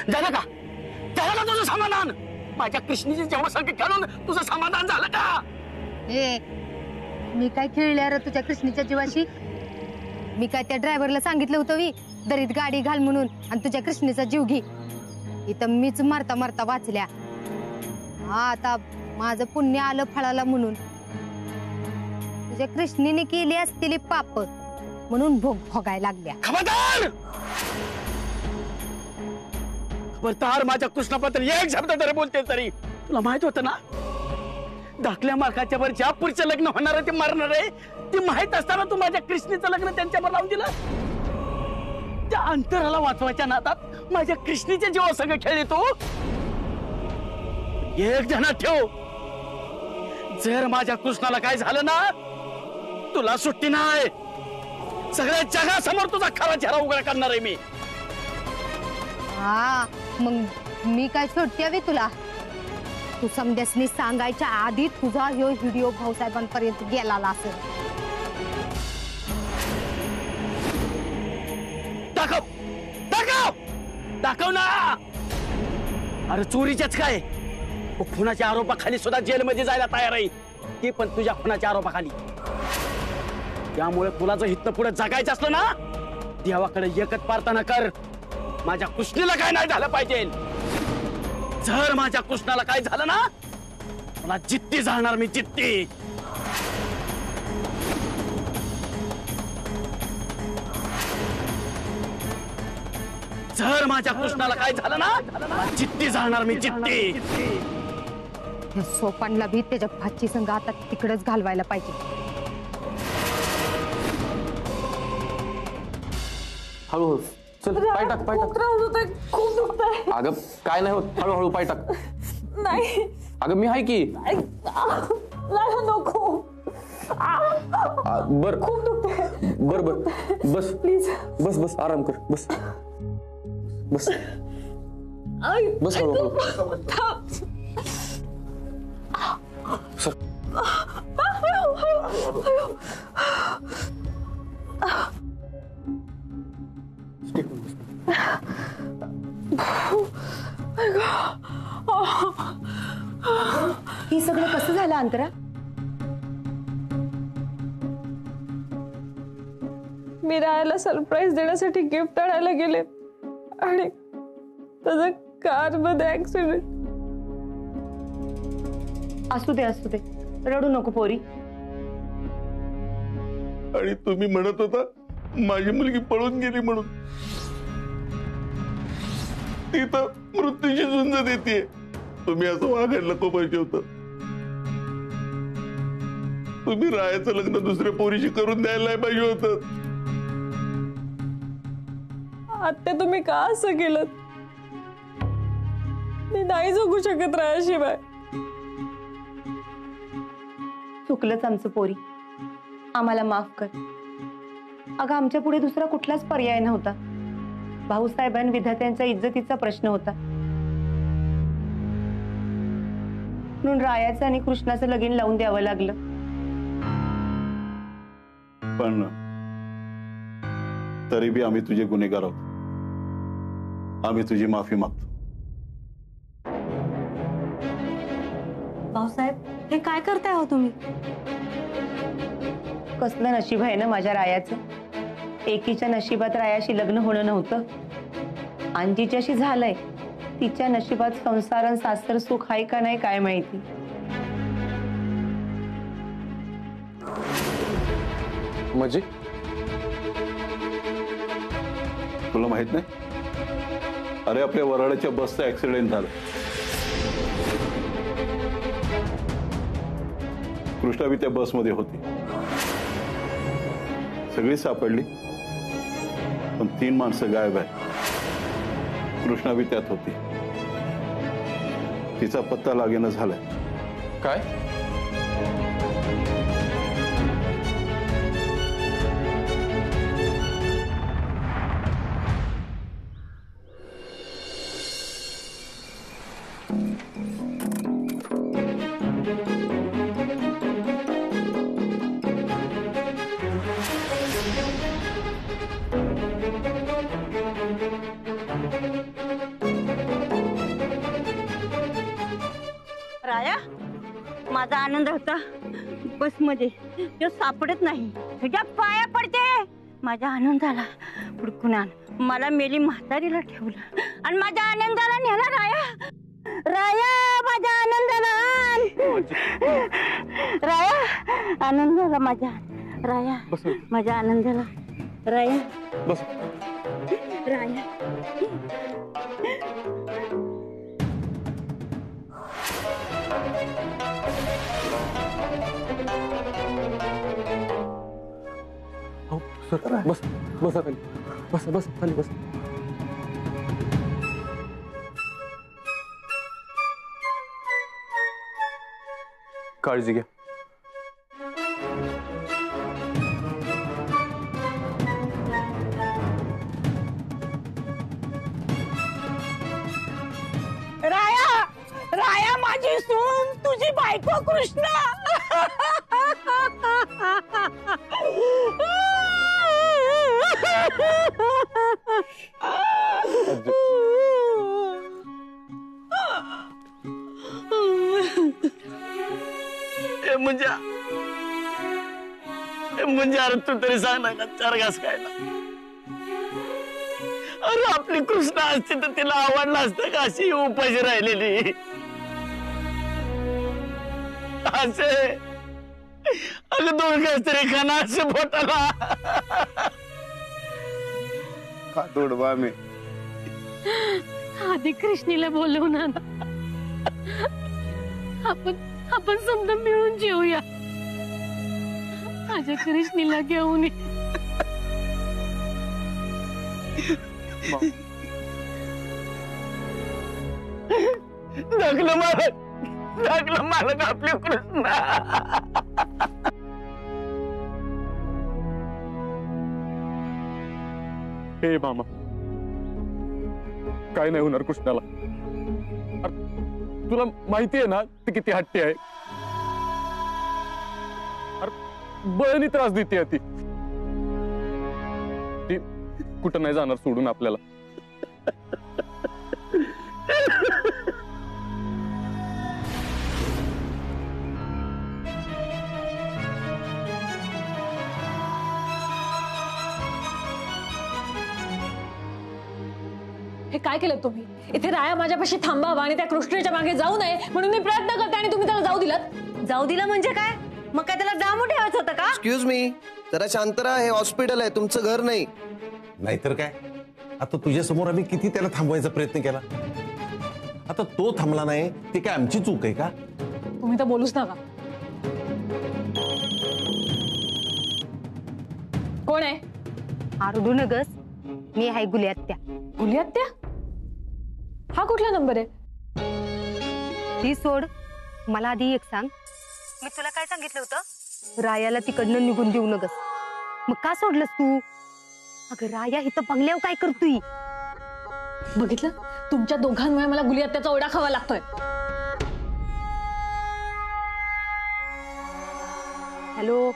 झालं का? झालं का तुझं समाधान? माझ्या कृष्णीची जेव्हा खेळून तुझं समाधान झालं का? मी काय खेळले रे तुझ्या कृष्णीच्या जीवाशी? मी काय त्या ड्रायव्हरला सांगितलं होतं वी दरीत गाडी घाल म्हणून आणि तुझ्या कृष्णीचा जीव घे? इथं मीच मारता मारता वाचल्या. हा आता माझं पुण्य आलं फळाला म्हणून. तुझ्या कृष्णीने केली असलेली पाप म्हणून भोग भोगायला लागल्या. खबरदार! खबरदार माझ्या कृष्णाबद्दल एक शब्द तरी बोलते तरी. तुला माहित होतं ना धाकल्या मालकाच्या वर ज्या पुढचं लग्न होणार आहे ते मरणार आहे ते माहित असताना तू माझ्या कृष्णीचं लग्न त्यांच्यावर लावून दिलं. त्या अंतराला वाचवायच्या नादात माझ्या कृष्णीच्या जीवा सगळं खेळले तू. एक ध्यानात ठेव, जर माझ्या कृष्णाला काय झालं ना तुला सुट्टी नाही. सगळ्या जगासमोर तुझा खरा चेहरा उघडा करणार आहे मी. हा मग मी काय सोडते हवी तुला? तू समध्यासनी सांगायच्या आधी तुझा ह्यो व्हिडिओ भाऊसाहेबांपर्यंत गेला असेल. दाखव दाखव दाखव ना. अरे चोरीच्याच काय खुनाच्या आरोपाखाली सुद्धा जेलमध्ये जायला तयार आहे, ते पण तुझ्या खुनाच्या आरोपाखाली. त्यामुळे तुला जर इथं पुढे जगायचं असलं ना देवाकडे एकच प्रार्थना कर, माझ्या कृष्णीला काय नाही झालं पाहिजे. जर माझ्या कृष्णाला काय झालं ना मला जिद्दी जाणार मी, जिद्दी. जर माझ्या कृष्णाला काय झालं ना मला जिद्दी जाणार मी, जिद्दी. सोपानला भी त्याच्या भाची संघ आता तिकडेच घालवायला पाहिजे. हळूहळू चल, पाय टाक पाय टाक. खूप दुखतंय. अगं काय नाही होत, हळूहळू पाय टाक. नाही अगं मी आहे की. नको. बर खूप दुखतंय. बर बर बस प्लीज बस बस आराम कर. बस बस बस हळूहळू सर. ही सगळं कसं झालं अंतरा? मी रायाला सरप्राईज देण्यासाठी गिफ्ट आणायला गेले आणि त्याचा कार मध्ये ऍक्सिडेंट. असू दे रडू नको पोरी. आणि तुम्ही म्हणत होता माझी मुलगी पळून गेली म्हणून. ती तर मृत्यूची झुंज देते. तुम्ही असं वागायला नको पाहिजे होतं. तुम्ही रायाचं लग्न दुसऱ्या पोरीशी करून द्यायला नाही पाहिजे होतं. आत्या तुम्ही का असं केलं? मी नाही जगू शकत रायाशिवाय. चुकलंच आमचं पोरी, आम्हाला माफ कर. अगं आमच्या पुढे दुसरा कुठलाच पर्याय नव्हता. भाऊसाहेबां विधात्यांचा इज्जतीचा प्रश्न होता म्हणून रायाचं आणि कृष्णाचं लगीन लावून द्यावं लागलं. पण तरी बी आम्ही तुझे गुन्हेगार आहोत. आम्ही तुझी माफी मागतो. भाऊसाहेब हे काय करताय हो तुम्ही? कसलं नशीब आहे ना माझ्या रायाचं. एकीच्या नशिबात रायाशी लग्न होणं नव्हतं आणि जिच्याशी झालंय तिच्या नशिबात संसार आणि सासर सुख आहे का नाही काय माहिती. म्हणजे तुला माहित नाही? अरे आपल्या वराडाच्या बसचा ऍक्सिडेंट झाला. कृष्णा बी त्या बसमध्ये होती. सगळी सापडली पण 3 माणसं गायब आहे. कृष्णा बी त्यात होती. तिचा पत्ता लागेना झालाय. काय? माझा आनंद होता बसमध्ये तो सापडत नाही. तुझ्या पाया पडते. माझ्या आनंदाला हुडकून आण. मला मेली म्हातारीला ठेवलं आणि माझ्या आनंदाला नेला. राया राया माझ्या आनंदाला आण. राया आनंदाला माझ्या राया माझ्या आनंदाला राया बस राया. हो सर बस बस खाली बस बस खाली बस. काळजी घ्या. राया राया माझी सून तुझी बायको कृष्णा. म्हणजे अरे तू तरी सांग ना चार घास खायला. अरे आपली कृष्णा असती तर तिला आवडलं असतं का अशी उपाशी राहिलेली. असे अगं दोन घास तरी खाना असे पोटाला. का दोडवा मी आधी कृष्णीला बोलवून आण. आपण समजा मिळून जेवूया. माझ्या कृष्णीला घेऊन ये. लागलं मालक आपली कृष्णा. हे मामा काय नाही होणार कृष्णाला. तुला माहिती आहे ना ती किती हट्टी आहे. बळनी त्रास देते ती. ती कुठं नाही जाणार सोडून आपल्याला. हे काय केलं तुम्ही? इथे राया माझ्यापाशी थांबावा आणि त्या कृष्णेच्या मागे जाऊ नये म्हणून मी प्रयत्न करते आणि तुम्ही त्याला जाऊ दिलात. जाऊ दिला म्हणजे काय? मग काय त्याला जामू ठेवायचं होतं का? एक्सक्यूज मी जरा शांत राहा. हे हॉस्पिटल आहे तुमचं घर नाही. नाहीतर काय. आता तुझ्या समोर आम्ही किती त्याला थांबवायचा प्रयत्न केला. आता तो थांबला नाही ती काय आमची चूक आहे का? तुम्ही तर बोलूच नका. कोण आहे? आरडू नगस. मी आहे गुल्यात्या. गुल्यात्या? हा कुठला नंबर आहे? ती सोड. मला आधी एक सांग. मी तुला काय सांगितलं होतं? रायाला तिकडनं निघून देऊ नगस. मग का सोडलंस तू? अगं राया इथं बंगल्यावर काय करतोय? बघितलं तुमच्या दोघांमुळे मला गुल्यात्याचा ओढा खावा लागतोय. हॅलो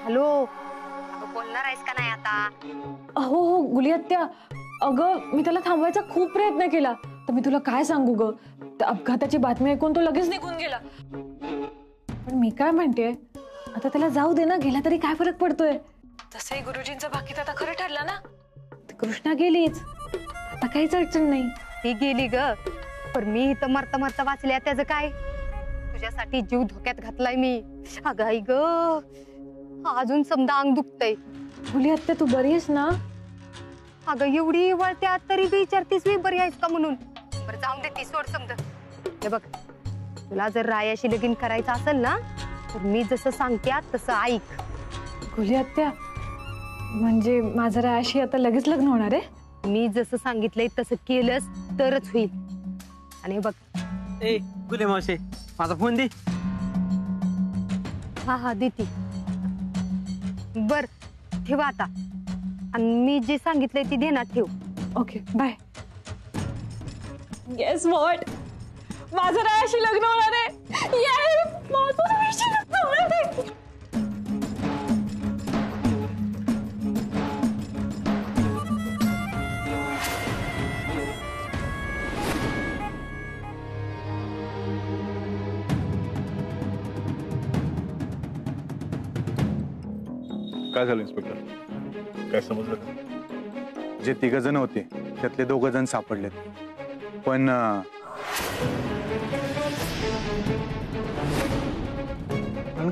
हॅलो बोलणार आहेस का नाही आता? हो हो गुल्यात्या. अगं मी त्याला थांबवायचा खूप प्रयत्न केला. तर मी तुला काय सांगू ग. त्या अपघाताची बातमी ऐकून तो लगेच निघून गेला. पण मी काय म्हणते आता त्याला जाऊ दे ना. गेला तरी काय फरक पडतोय. तसंही गुरुजींचं भाकीत आता खरं ठरलं ना. कृष्णा गेलीच. आता काहीच अडचण नाही. ती गेली ग. पण मी इथं मरता मरता वाचल्या. त्याचं काय? तुझ्यासाठी जीव धोक्यात घातलाय मी. अगं आई ग अजून समजा अंग दुखतय. गुल्यात्या तू बरी आहेस ना? अगं एवढी वळत्या तरी विचारतीस मी बरी आहेस का म्हणून. बरं जाऊन दे ती सोड समजा. हे बघ तुला जर रायाशी लगीन करायचं असेल ना तर मी जसं सांगते तसं ऐक. गुल्यात्या म्हणजे माझं रायाशी आता लगेच लग्न होणार आहे? मी जसं सांगितलंय तसं केलंस तरच होईल. आणि बघ ए गुले मावशे माझा फोन दे. हा हा देते. बर ठेवा आता. आणि मी जे सांगितलंय ते ध्यानात ठेव. Okay bye. Guess what? माझं रायाशी लग्न होणार आहे. Yes! माझं रायाशी लग्न होणार आहे. काय झालं इन्स्पेक्टर? काय समजलं का? जे 3 जण होते त्यातले 2 जण सापडलेत, पण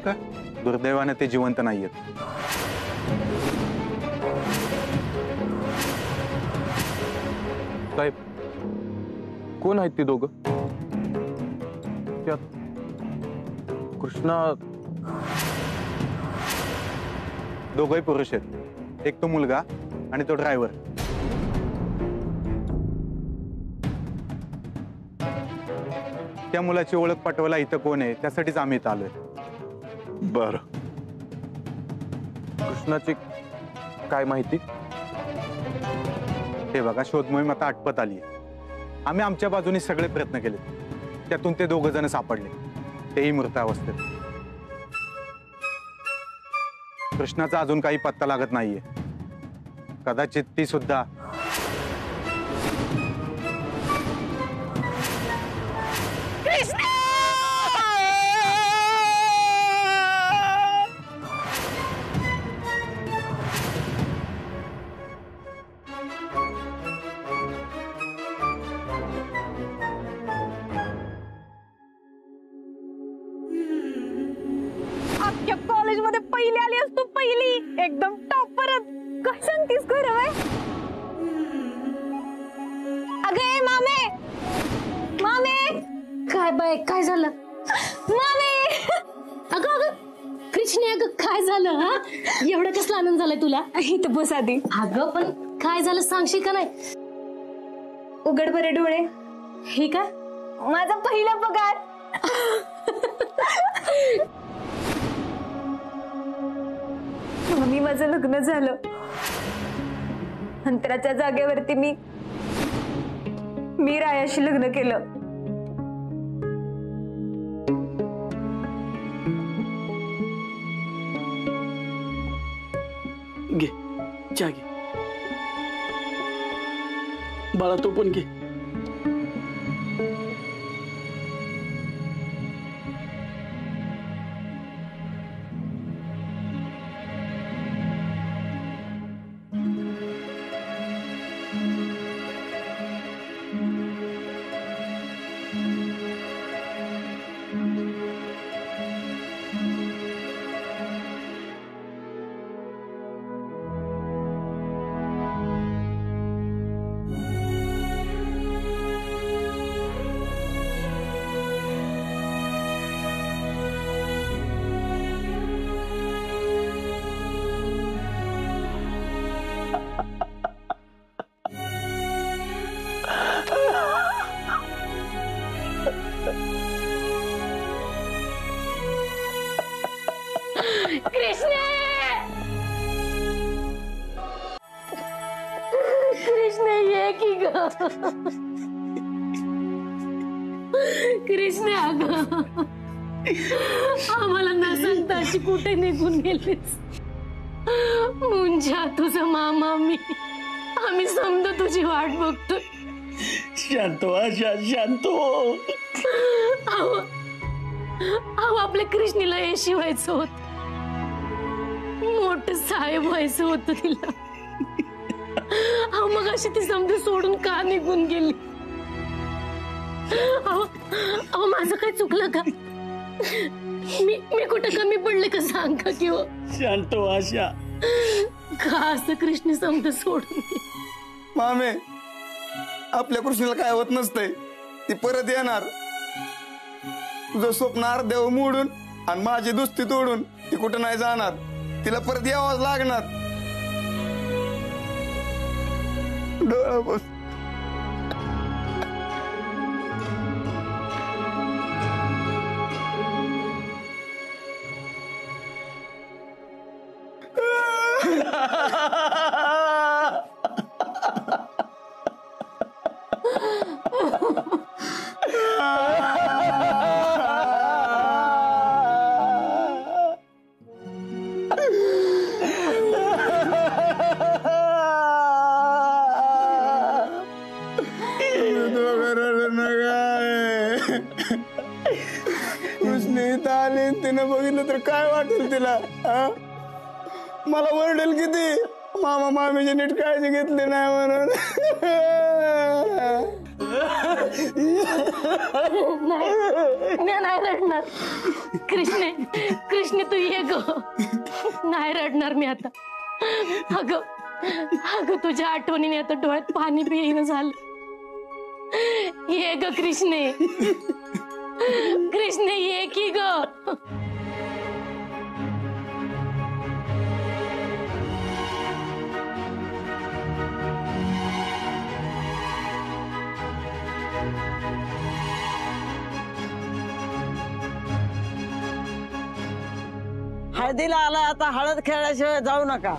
काय? दुर्दैवाने ते जिवंत नाहीयेत. साहेब, कोण आहेत ती दोघं? त्यात कृष्णा. दोघंही पुरुष आहेत, एक तो मुलगा आणि तो ड्रायव्हर. त्या मुलाची ओळख पटवायला इथं कोण आहे त्यासाठीच आम्ही इथं आलोय. बर, कृष्णाची काय माहिती? हे बघा, शोध मोहीम आता आटपत आली आहे. आम्ही आमच्या बाजूने सगळे प्रयत्न केले, त्यातून ते 2 जण सापडले, तेही मृतावस्थेत. कृष्णाचा अजून काही पत्ता लागत नाहीये. कदाचित ती सुद्धा अख्ख्या कॉलेजमध्ये पहिली आली असतो, पहिली एकदम टॉपरच. काय सांगतीस खरं बाय? अगे मामे, मामे. काय बाय, काय झालं? मामे, अगं अगं कृष्णे, अगं काय झालं? हा, एवढा कसला आनंद झालाय तुला? इथं बस आधी. अगं पण काय झालं सांगशील का नाही? उघड बरे डोळे. हे काय? माझा पहिला पगार. मामी, माझं लग्न झालं. अंतराच्या जागेवरती मी रायाशी लग्न केलं. घे चहा घे बाळा, तो पण घे. कृष्ण ये की ग कृष्ण, अगं आम्हाला न सांगता अशी कुठे निघून गेलीस? मुंजा, तुझं मामा, मी आम्ही समजा तुझी वाट बघतोय. शांत हो आशा, शांत हो. अहो आपल्या कृष्णीला यशी व्हायचं होत, मोठं साहेब व्हायचं होतं तिला. अहो मग अशी ती समधी सोडून का निघून गेली? अहो माझं काय चुकलं का? मी कुठं कमी पडले का सांग का? किंवा शांत हो आशा. का असं कृष्ण समजा सोडून गेली? मामे, आपल्या कृष्णाला काय होत नसतंय, ती परत येणार. तुझं स्वप्न अर्ध्याव मोडून आणि माझी दुस्ती तोडून ती कुठं नाही जाणार. तिला परत यावंच लागणार. डोळा बस. कृष्ण इथं आले, तिनं बघितलं तर काय वाटेल तिला? मला ओरडेल किती मामा मामीची नीट काळजी घेतली नाही म्हणून. नाही रडणार. कृष्णे तू ये ग. नाही रडणार मी आता. अगं तुझ्या आठवणीने आता डोळ्यात पाणी बी येईन झालं. ये ग कृष्णे ये की ग. हळदीला आला आता हळद खेळल्याशिवाय जाऊ नका.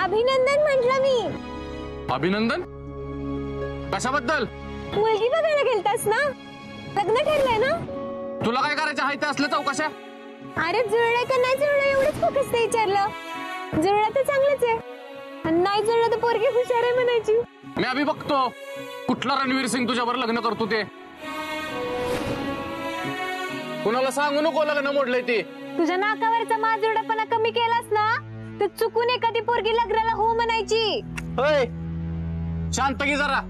अभिनंदन म्हटलं मी. अभिनंदन कशाबद्दल? मुलगी बघायला गेलतास ना, लग्न ठरलंय ना. तुला काय करायचं आहे ते असल्या चौकशा? अरे जुळलंय का नाही जुळलं एवढंच फक्त विचारलं. जुळलं तर चांगलंच आहे, आणि नाही जुळलं तर पोरगी हुशार आहे म्हणायची. मी अभि बघतो कुठला रणवीर सिंग तुझ्यावर लग्न करतो ते. कुणाला सांगू नको लग्न मोडलंय ते. तुझ्या नाकावरचा माजुरडापणा कमी केलास ना तर चुकून एखादी पोरगी लग्नाला हो म्हणायची. होय शांत की जरा.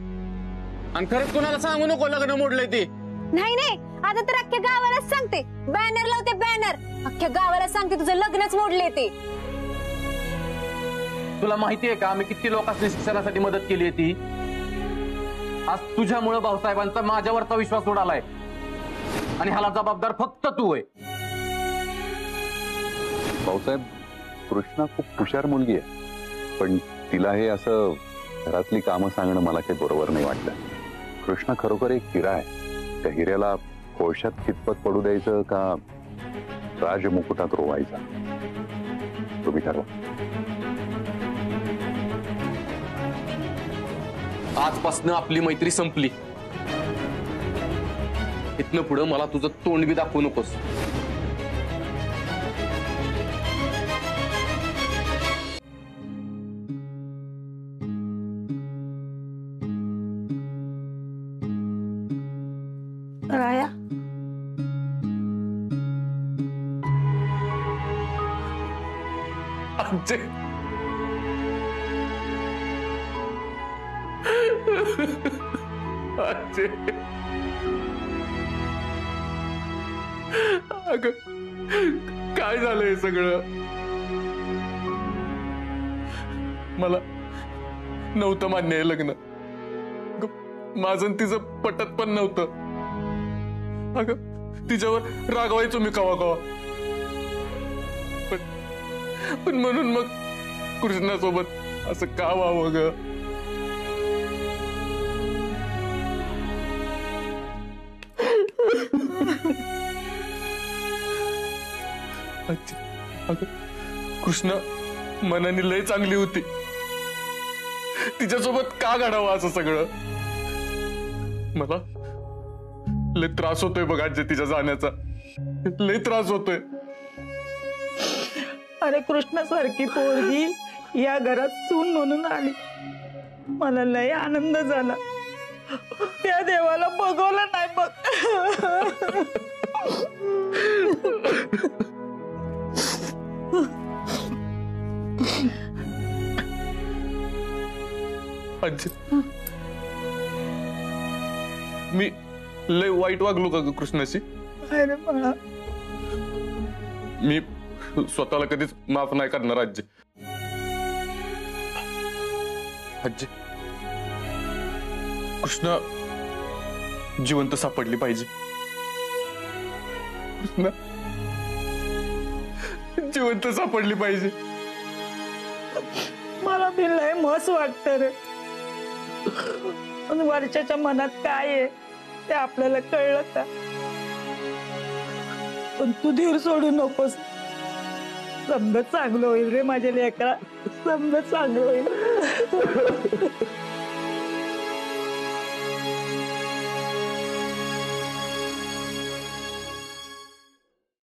आणि खरंच कुणाला सांगू नको लग्न मोडलंय ते. नाही आता तर अख्ख्या गावालाच सांगते. बॅनर लावते बॅनर. अख्ख्या गावाला सांगते तुझं लग्नच मोडले ते. तुला माहितीये का आम्ही किती लोकांनी शिक्षणासाठी मदत केली आहे ती. आज तुझ्यामुळे भाऊसाहेबांचा माझ्यावरचा विश्वास उडालाय आणि ह्याला जबाबदार फक्त तू आहे. भाऊसाहेब कृष्णा खूप हुशार मुलगी आहे, पण तिला हे असं घरातली कामं सांगणं मला काही बरोबर नाही वाटलं. कृष्णा खरोखर एक हिरा आहे. त्या हिऱ्याला कोळशात कितपत पडू द्यायचं का राजमुकुटात रोवायचा तुम्ही ठरवा. आजपासून आपली मैत्री संपली. इथनं पुढं मला तुझं तोंड बी दाखवू नकोस. राया आजी आजी अगं काय झालंय सगळं? मला नव्हतं मान्य आहे लग्न. माझं तिचं पटत पण नव्हतं. अगं तिच्यावर रागवायचो मी कवा कवा, पण म्हणून मग कृष्णासोबत असं का व्हावं ग? कृष्ण मनाने लय चांगली होती. तिच्यासोबत का घडावं असं सगळं? मला लय त्रास होतोय बघ आजी तिच्या जाण्याचा. लय त्रास होतोय. अरे कृष्णासारखी पोरगी या घरात सून म्हणून आली. मला लय आनंद झाला. त्या देवाला बघवलं नाही बघ. आजी मी लय वाईट वागलो का ग कृष्णाशी? अरे बाळा मी स्वतःला कधीच माफ नाही करणार आजी. आजी कृष्णा जिवंत सापडली पाहिजे. कृष्णा जिवंत सापडली पाहिजे. मला बी लय मस्त वाटत रे. वर्षाच्या मनात काय आहे ते आपल्याला कळलं का? पण तू धीर सोडू नकोस. समजा चांगलं होईल रे माझ्या लेकरा. समजा चांगलं होईल.